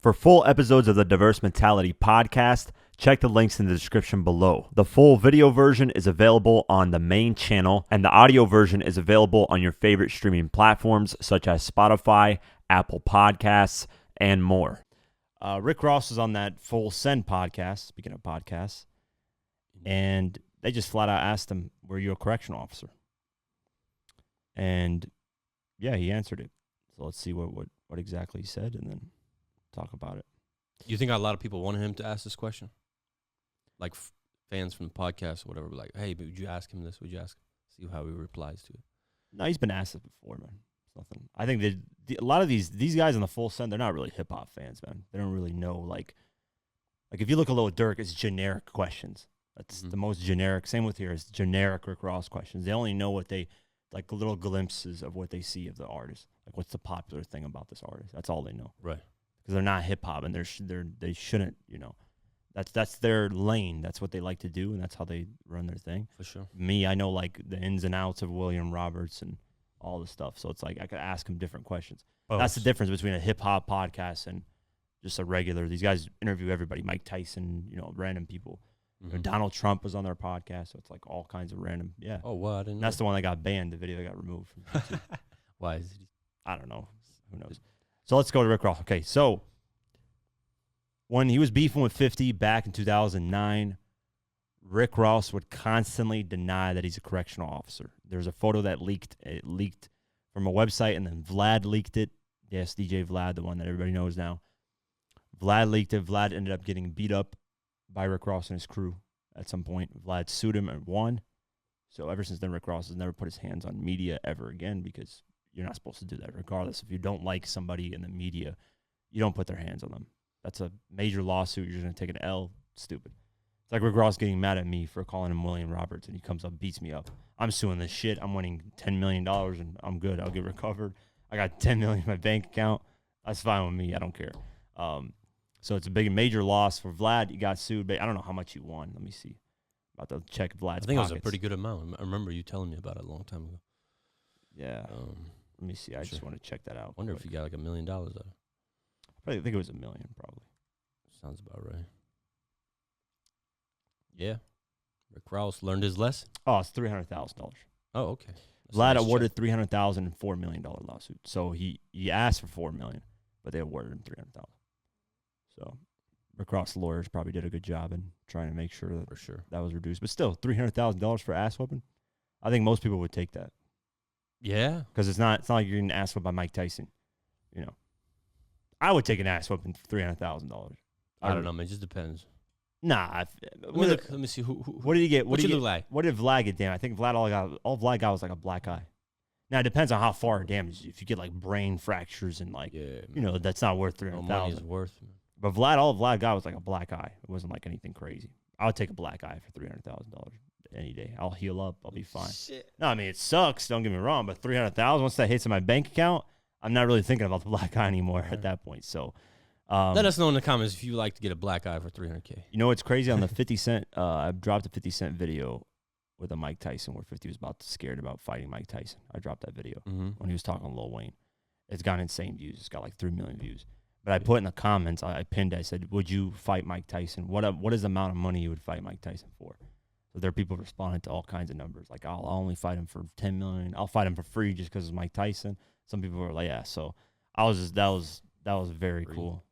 For full episodes of the Diverse Mentality podcast, check the links in the description below. The full video version is available on the main channel, and the audio version is available on your favorite streaming platforms such as Spotify, Apple Podcasts, and more. Rick Ross was on that Full Send podcast, speaking of podcasts, and they just flat out asked him, were you a correctional officer? And yeah, he answered it. So let's see what exactly he said and then talk about it. You think a lot of people wanted him to ask this question? Like fans from the podcast or whatever, like, hey, would you ask him this? Would you ask him? See how he replies to it. No, he's been asked it before, man. It's nothing. I think a lot of these guys on the Full Send, they're not really hip-hop fans, man. They don't really know, like if you look at Lil Durk, it's generic questions. That's the most generic. Same with here. It's generic Rick Ross questions. They only know what they, like little glimpses of what they see of the artist. Like, what's the popular thing about this artist? That's all they know. Right. Because they're not hip hop and they shouldn't, that's their lane. That's what they like to do, and that's how they run their thing. For sure. Me, I know like the ins and outs of William Roberts and all the stuff. So it's like I could ask him different questions. That's the difference between a hip hop podcast and just a regular. These guys interview everybody. Mike Tyson, random people. Donald Trump was on their podcast, so it's like all kinds of random. Yeah. Oh, wow. I didn't know. That's the one that got banned. The video that got removed from YouTube. Why is it? I don't know. Who knows? So let's go to Rick Ross. Okay, so when he was beefing with 50 back in 2009, Rick Ross would constantly deny that he's a correctional officer. There's a photo that leaked. It leaked from a website, and then Vlad leaked it. Yes, DJ Vlad, the one that everybody knows now. Vlad leaked it. Vlad ended up getting beat up by Rick Ross and his crew at some point. Vlad sued him and won. So ever since then, Rick Ross has never put his hands on media ever again because you're not supposed to do that regardless. If you don't like somebody in the media, you don't put their hands on them. That's a major lawsuit. You're going to take an L. Stupid. It's like Rick Ross getting mad at me for calling him William Roberts, and he comes up, beats me up. I'm suing this shit. I'm winning $10 million, and I'm good. I'll get recovered. I got $10 million in my bank account. That's fine with me. I don't care. So it's a major loss for Vlad. He got sued, but I don't know how much he won. Let me see. About to check Vlad's I think pockets. it was a pretty good amount. I remember you telling me about it a long time ago. Yeah. Let me see. I just want to check that out. I wonder if you got like $1 million out of it. I think it was $1 million, probably. Sounds about right. Yeah. Rick Ross learned his lesson. Oh, it's $300,000. Oh, okay. That's Vlad a nice awarded check. $300,000 and $4 million lawsuit. So he asked for $4 million, but they awarded him $300,000. So Rick Ross lawyers probably did a good job in trying to make sure that For sure. that was reduced. But still, $300,000 for ass whooping. I think most people would take that Yeah. because it's not like you're getting ass whooped by Mike Tyson. I would take an ass whooping for $300,000. I don't know, man. It just depends. Nah. Let me see. Who What did he get? What you look like? What did Vlad get damaged? I think Vlad all Vlad got was like a black eye. Now it depends on how far damaged. If you get like brain fractures and like that's not worth No money is $300,000. worth. But all Vlad got was like a black eye. It wasn't like anything crazy. I would take a black eye for $300,000 any day. I'll heal up. I'll be fine. Shit. No, I mean it sucks. Don't get me wrong, but $300,000 once that hits in my bank account, I'm not really thinking about the black eye anymore at that point. So. Let us know in the comments if you like to get a black eye for $300K. You know what's crazy? On the 50 Cent, I dropped a 50 Cent video with a Mike Tyson where 50 was scared about fighting Mike Tyson. I dropped that video when he was talking to Lil Wayne. It's got insane views. It's got like 3 million views. But I put in the comments, I pinned it. I said, would you fight Mike Tyson? What is the amount of money you would fight Mike Tyson for? So there are people responding to all kinds of numbers. Like, I'll only fight him for $10 million. I'll fight him for free just because it's Mike Tyson. Some people were like, yeah. So that was very cool.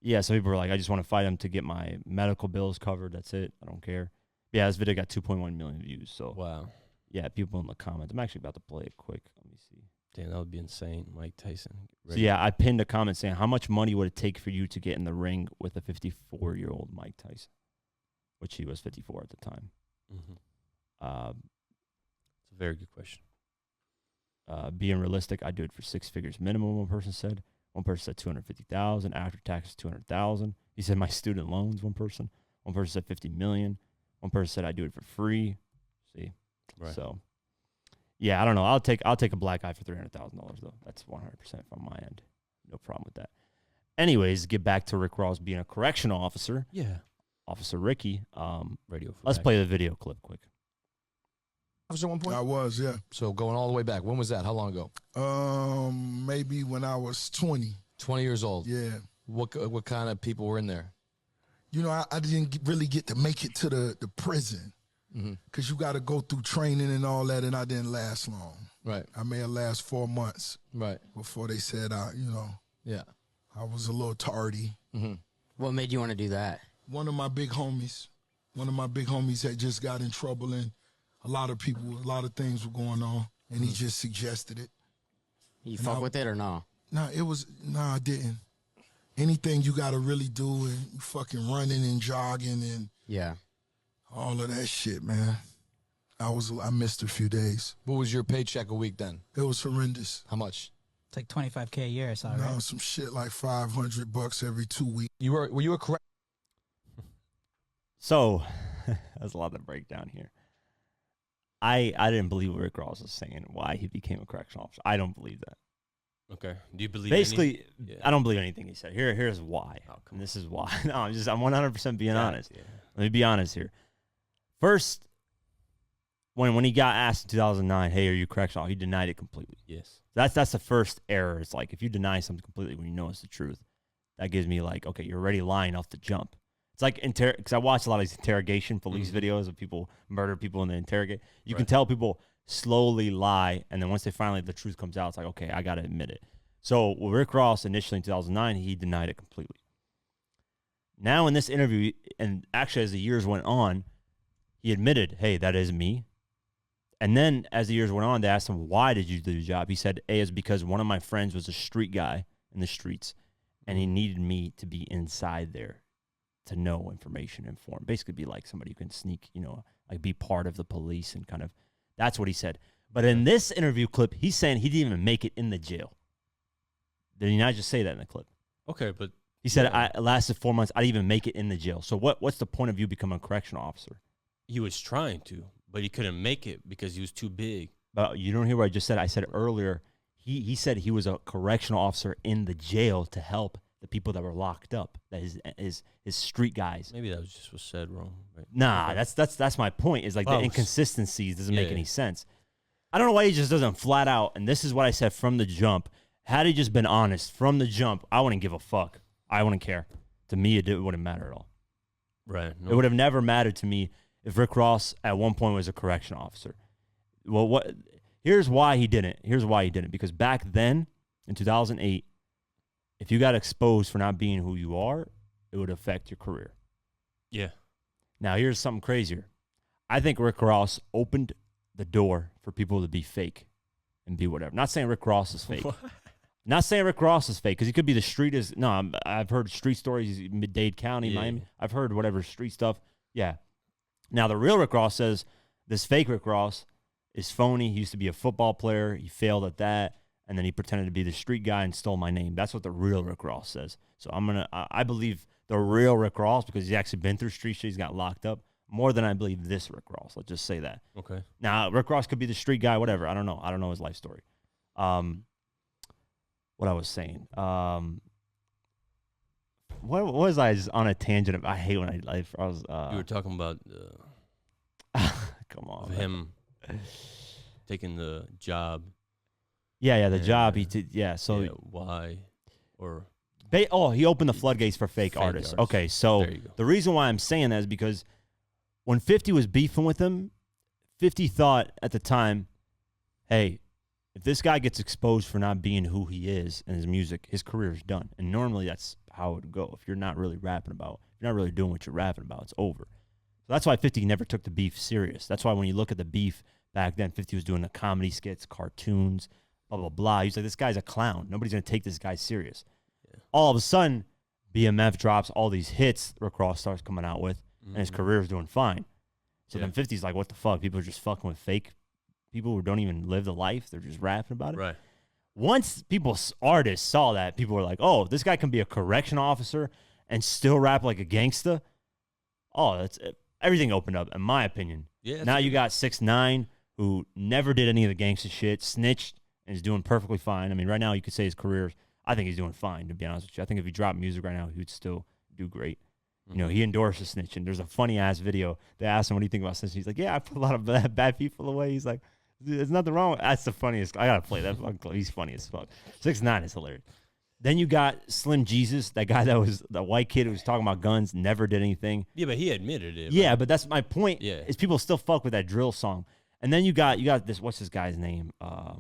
Yeah, some people were like, I just want to fight him to get my medical bills covered. That's it. I don't care. Yeah, this video got 2.1 million views. So, Wow. yeah, people in the comments. I'm actually about to play it quick. Let me see. Damn, that would be insane. Mike Tyson. So, yeah, I pinned a comment saying, how much money would it take for you to get in the ring with a 54-year-old Mike Tyson? Which he was 54 at the time. It's a very good question. Being realistic, I'd do it for 6 figures minimum, one person said. One person said 250,000 after taxes, 200,000. He said my student loans. One person said 50 million. One person said I'd do it for free. See, Right. So yeah, I don't know. I'll take a black eye for $300,000 though. That's 100% from my end. No problem with that. Anyways, get back to Rick Ross being a correctional officer. Yeah. Officer Ricky. Radio. Let's play the video clip quick. Officer at one point? I was, yeah. So going all the way back. When was that? How long ago? Maybe when I was 20. 20 years old. Yeah. What kind of people were in there? You know, I didn't really get to make it to the prison because you got to go through training and all that, and I didn't last long. Right. I may have lasted 4 months Right. before they said, Yeah. I was a little tardy. What made you want to do that? One of my big homies had just got in trouble, and a lot of things were going on, and he just suggested it. You fuck with it or no? I didn't. Anything you got to really do, and you fucking running and jogging and Yeah. all of that shit, man. I missed a few days. What was your paycheck a week then? It was horrendous. How much? It's like $25K a year, I saw, No, right? some shit like $500 every 2 weeks. Were you a correct? So there's a lot to break down here. I didn't believe what Rick Ross was saying, why he became a correctional officer. I don't believe that. Okay. Do you believe Basically, Yeah. I don't believe anything he said. Here's why. Oh, come And this is why. No, I'm 100% being honest. Yeah. Let me be honest here. First, when he got asked in 2009, hey, are you correctional? He denied it completely. Yes. That's the first error. It's like if you deny something completely when you know it's the truth, that gives me like, okay, you're already lying off the jump. It's like because I watch a lot of these interrogation police videos of people murder people and they interrogate. You can tell people slowly lie, and then once they finally the truth comes out, it's like, okay, I got to admit it. So with Rick Ross initially in 2009, he denied it completely. Now in this interview, and actually as the years went on, he admitted, hey, that is me. And then as the years went on, they asked him, why did you do the job? He said, it's because one of my friends was a street guy in the streets, and he needed me to be inside there to know information, inform. Basically be like somebody who can sneak, like be part of the police and kind of, that's what he said. But in this interview clip, he's saying he didn't even make it in the jail. Did he not just say that in the clip? Okay, but He said, I lasted 4 months. I didn't even make it in the jail. So what's the point of you becoming a correctional officer? he was trying to, but he couldn't make it because he was too big. But you don't hear what I just said. I said earlier, he said he was a correctional officer in the jail to help the people that were locked up, that his street guys. Maybe that was just was said wrong. Right? Nah, Okay. that's my point. Is like the Oh, inconsistencies doesn't make yeah. any sense. I don't know why he just doesn't flat out. And this is what I said from the jump. Had he just been honest from the jump, I wouldn't give a fuck. I wouldn't care. To me, it wouldn't matter at all. Right. It would have never mattered to me if Rick Ross at one point was a correctional officer. Well, here's why he didn't. Because back then, in 2008, if you got exposed for not being who you are, it would affect your career. Yeah. Now, here's something crazier. I think Rick Ross opened the door for people to be fake and be whatever. Not saying Rick Ross is fake. Not saying Rick Ross is fake because he could be the street is. No, I've heard street stories in Dade County, Yeah. Miami. I've heard whatever street stuff. Yeah. Now, the real Rick Ross says this fake Rick Ross is phony. He used to be a football player. He failed at that. And then he pretended to be the street guy and stole my name. That's what the real Rick Ross says. So I believe the real Rick Ross because he's actually been through street shit. He's got locked up more than I believe this Rick Ross. Let's just say that. Okay. Now, Rick Ross could be the street guy, whatever. I don't know. I don't know his life story. What I was saying. What was I just on a tangent of? I hate when I was. You were talking about Come on, of man. him taking the job. Yeah, the job he Yeah. did. Yeah, so Yeah, why? Or he opened the floodgates for fake Fake artists. artists. Okay, so There you go. the reason why I'm saying that is because when 50 was beefing with him, 50 thought at the time, hey, if this guy gets exposed for not being who he is in his music, his career is done. And normally that's how it would go. If you're not really rapping about, if you're not really doing what you're rapping about, it's over. So that's why 50 never took the beef serious. That's why when you look at the beef back then, 50 was doing the comedy skits, cartoons, blah, blah, blah. He's like, this guy's a clown. Nobody's going to take this guy serious. Yeah. All of a sudden, BMF drops all these hits Rick Ross starts coming out with, and his career is doing fine. So Yeah. then 50's like, what the fuck? People are just fucking with fake people who don't even live the life. They're just rapping about it. Right. Once artists saw that, people were like, oh, this guy can be a correction officer and still rap like a gangsta. Oh, that's it. Everything opened up, in my opinion. Yeah. Now you got 6ix9ine, who never did any of the gangsta shit, snitched, and is doing perfectly fine. I mean, right now you could say his career, I think he's doing fine, to be honest with you. I think if he dropped music right now, he would still do great. You know, he endorses snitching. There's a funny-ass video. They asked him, what do you think about snitching? He's like, yeah, I put a lot of bad people away. He's like, there's nothing wrong with That's the funniest. I got to play that fucking clip. He's funny as fuck. 6ix9ine is hilarious. Then you got Slim Jesus, that guy that was the white kid who was talking about guns, never did anything. Yeah, but he admitted it. Yeah, bro. but that's my point. Yeah. Is people still fuck with that drill song. And then you got this, what's this guy's name? A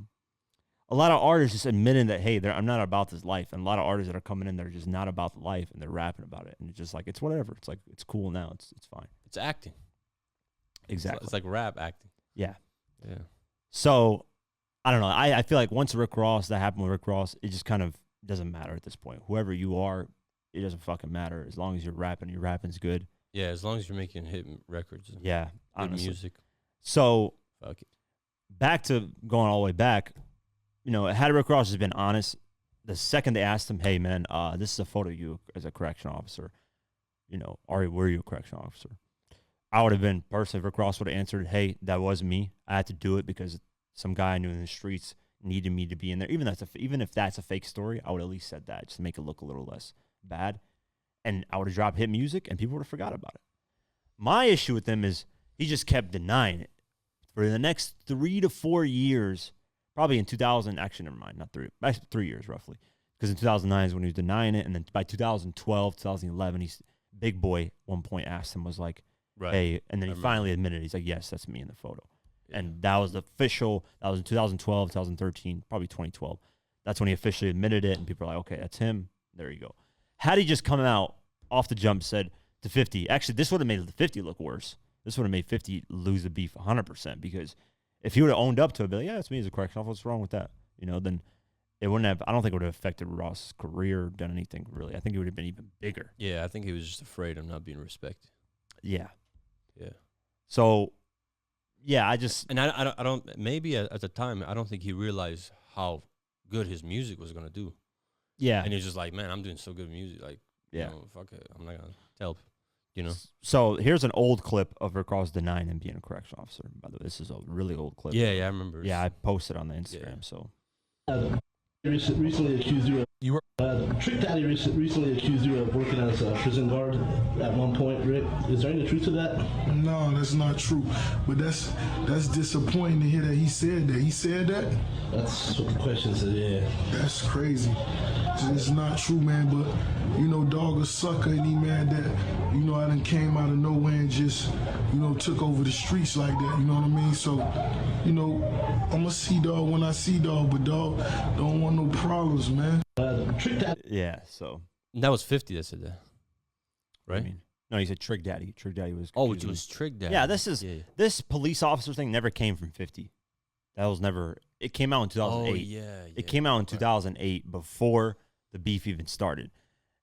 lot of artists just admitting that, hey, I'm not about this life. And a lot of artists that are coming in, they're just not about the life, and they're rapping about it. And it's just like, it's whatever. It's like, it's cool now. It's fine. It's acting. Exactly. It's like rap acting. Yeah. Yeah. So, I don't know. I feel like once Rick Ross, that happened with Rick Ross, it just kind of doesn't matter at this point. Whoever you are, it doesn't fucking matter. As long as you're rapping, your rapping's good. Yeah, as long as you're making hit records. And Yeah, good honestly. music. So, Fuck it. back to going all the way back, had Rick Ross has been honest, the second they asked him, hey, man, this is a photo of you as a correctional officer, Ari, were you a correctional officer? I would have been, personally, if Rick Ross would have answered, hey, that was me. I had to do it because some guy I knew in the streets needed me to be in there. Even if that's a fake story, I would at least said that just to make it look a little less bad. And I would have dropped hit music, and people would have forgot about it. My issue with him is he just kept denying it. For the next 3 to 4 years, probably in 2000, actually, never mind, not 3, actually 3 years roughly. Because in 2009 is when he was denying it. And then by 2012, 2011, Big Boy at one point asked him, was like, Right. hey, and then he remember. finally admitted, he's like, yes, that's me in the photo. Yeah. And that was official, that was in 2012, 2013, probably 2012. That's when he officially admitted it, and people are like, okay, that's him. There you go. Had he just come out off the jump, said to 50, actually, this would have made the 50 look worse. This would have made 50 lose the beef 100%, because if he would have owned up to it, be like, yeah, it's me as a correctional officer, what's wrong with that? Then it wouldn't have, I don't think it would have affected Ross's career or done anything really. I think it would have been even bigger. Yeah, I think he was just afraid of not being respected. Yeah. Yeah. So, yeah, And I don't maybe at the time, I don't think he realized how good his music was going to do. yeah. And he's just like, man, I'm doing so good music. Like, Yeah. Fuck it. I'm not going to tell, So here's an old clip of Rick Ross denying him being a correctional officer. By the way, this is a really old clip. Yeah, I remember. Yeah, I posted on the Instagram. So Recently accused you of You were Trick Daddy recently accused you of working as a prison guard at one point, Rick. Is there any truth to that? No, that's not true. But that's disappointing to hear that he said that. He said that? That's what the question said, yeah. That's crazy. It's not true, man. But, dog a sucker, and he mad that, I done came out of nowhere and just, took over the streets like that. You know what I mean? So, I'm a sea dog when I see dog, but dog don't want no problems, man. Trick Daddy. yeah, so And that was 50 that said that. Right? I mean, no, he said Trick Daddy. Trick Daddy was. Oh, it accusing was Trick Daddy. Yeah, this is Yeah. this police officer thing never came from 50. That was never. It came out in 2008. Oh, yeah. It came out in 2008 before the beef even started.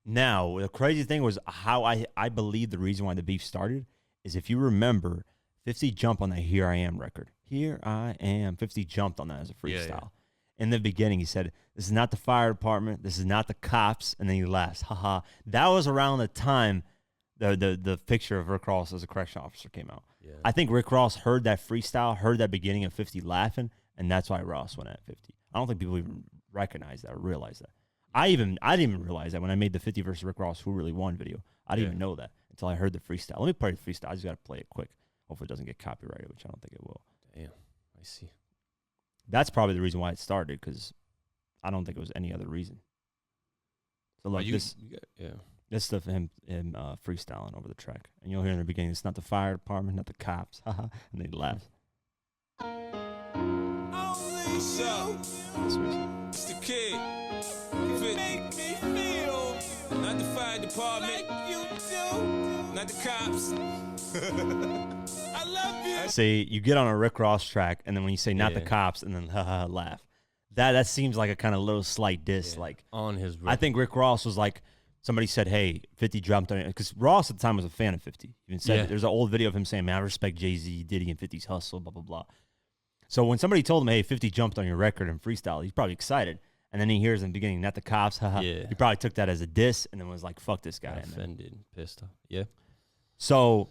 Now, the crazy thing was how I believe the reason why the beef started is, if you remember, 50 jumped on that Here I Am record. Here I Am. 50 jumped on that as a freestyle. Yeah, yeah. In the beginning, he said, this is not the fire department. This is not the cops. And then he laughs. Haha. That was around the time the picture of Rick Ross as a correctional officer came out. Yeah. I think Rick Ross heard that freestyle, heard that beginning of 50 laughing, and that's why Ross went at 50. I don't think people even recognize that or realize that. I didn't even realize that when I made the 50 versus Rick Ross Who Really Won video. I didn't even know that until I heard the freestyle. Let me play the freestyle. I just got to play it quick. Hopefully it doesn't get copyrighted, which I don't think it will. Damn. I see. That's probably the reason why it started, because I don't think it was any other reason. So look, this stuff him freestyling over the track, and you'll hear in the beginning, it's not the fire department, not the cops, and they laugh. What's up? It's the kid. You make me feel. Not the fire department. Like you do. Not the cops. I love you. Say you get on a Rick Ross track, and then when you say not the Yeah. cops, and then laugh. That seems like a kind of little slight diss. Yeah. Like, On his I think Rick Ross was like, somebody said, hey, 50 jumped on it. Because Ross at the time was a fan of 50. Even said, Yeah. there's an old video of him saying, man, I respect Jay-Z, Diddy, and 50's hustle, blah, blah, blah. So when somebody told him, hey, 50 jumped on your record and freestyle, he's probably excited. And then he hears in the beginning, not the cops, haha. Yeah. He probably took that as a diss and then was like, fuck this guy. got And then- offended, pissed off. Yeah. So,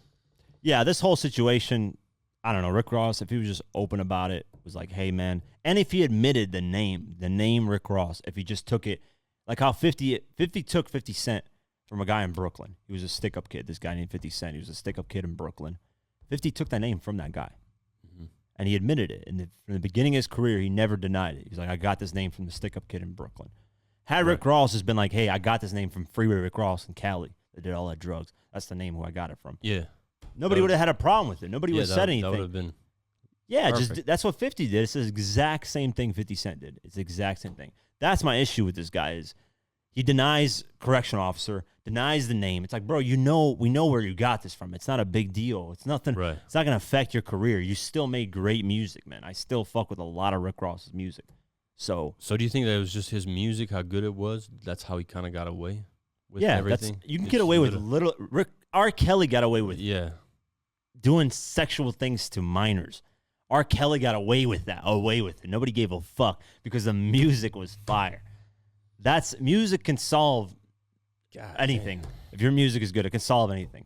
yeah, this whole situation, I don't know, Rick Ross, if he was just open about it, was like, hey, man. And if he admitted the name Rick Ross, if he just took it, like how 50 took 50 Cent from a guy in Brooklyn. He was a stick-up kid, this guy named 50 Cent. He was a stick-up kid in Brooklyn. 50 took that name from that guy. Mm-hmm. And he admitted it. And from the beginning of his career, he never denied it. He's like, I got this name from the stick-up kid in Brooklyn. Had Rick Ross has been like, hey, I got this name from Freeway Rick Ross in Cali that did all that drugs. That's the name who I got it from. Yeah. Nobody would have had a problem with it. Nobody would have said anything. That would have been. Yeah, perfect. just that's what 50 did. It's the exact same thing 50 Cent did. It's the exact same thing. That's my issue with this guy is he denies correctional officer, denies the name. It's like, bro, we know where you got this from. It's not a big deal. It's nothing. Right. It's not going to affect your career. You still made great music, man. I still fuck with a lot of Rick Ross's music. So do you think that it was just his music, how good it was? That's how he kind of got away with everything? You can get away with little. R. Kelly got away with doing sexual things to minors. R. Kelly got away with it. Nobody gave a fuck because the music was fire. Music can solve anything. If your music is good, it can solve anything.